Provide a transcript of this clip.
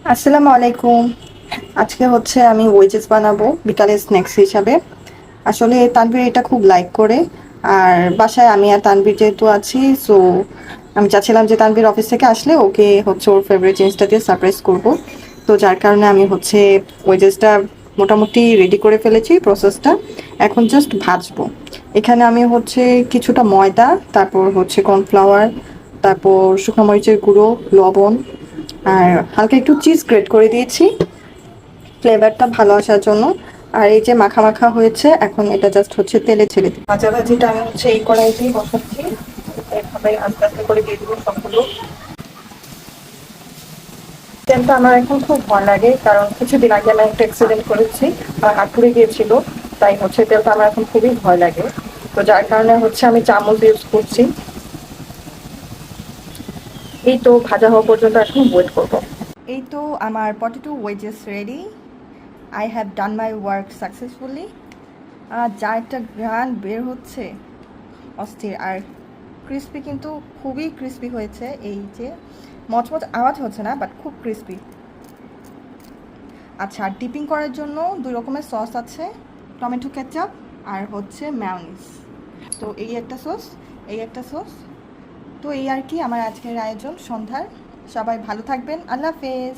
আসসালামু আলাইকুম। আজকে হচ্ছে আমি ওয়েজেস বানাবো বিকালে স্ন্যাক্স হিসাবে। আসলে তানভীর এটা খুব লাইক করে। আর বাসায় আমি আর তানভীর যেহেতু আছি, সো আমি চাচ্ছিলাম যে তানভীর অফিস থেকে আসলে ওকে হচ্ছে ওর ফেভারিট জিনিসটা দিয়ে সারপ্রাইজ করব। তো যার কারণে আমি হচ্ছে ওয়েজেসটা মোটামুটি রেডি করে ফেলেছি প্রসেসটা। এখন জাস্ট ভাজবো। এখানে আমি হচ্ছে কিছুটা ময়দা, তারপর হচ্ছে কর্নফ্লাওয়ার, তারপর শুকনো মরিচের গুঁড়ো, লবণ আর হালকা একটু চিজ গ্রেট করে দিয়েছি ফ্লেভারটা ভালো আসার জন্য। আর এই যে মাখা মাখা হয়েছে, এখন এটা জাস্ট হচ্ছে তেলে ছেড়ে দিই। ভাজাভাজিটা আমি হচ্ছে এই কড়াইতেই বসাচ্ছি। এভাবে আস্তে আস্তে করে দিয়ে দিব সবগুলো। তেলটা আমার এখন খুব ভয় লাগে, কারণ কিছুদিন আগে আমি একটা অ্যাক্সিডেন্ট করেছি, আর হাত পুড়ে গিয়েছিল। তাই হচ্ছে তেলটা আমার এখন খুবই ভয় লাগে। তো যার কারণে হচ্ছে আমি চামচ ইউজ করছি। এই তো ভাজা হওয়া পর্যন্ত এখন ওয়েট করবো। এই তো আমার potato wedges ready. I have done my work successfully. আর যা একটা ঘ্রাণ বের হচ্ছে, অস্থির। আর ক্রিস্পি, কিন্তু খুবই ক্রিস্পি হয়েছে। এই যে মচমচ আওয়াজ হচ্ছে না, বাট খুব ক্রিস্পি। আচ্ছা, ডিপিং করার জন্য দুই রকমের সস আছে, টমেটো কেচাপ আর হচ্ছে ম্যায়োনিজ। তো এই একটা সস, এই একটা সস। তো এই আর কি আমার আজকের আয়োজন সন্ধ্যার। সবাই ভালো থাকবেন, আল্লাহ হাফেজ।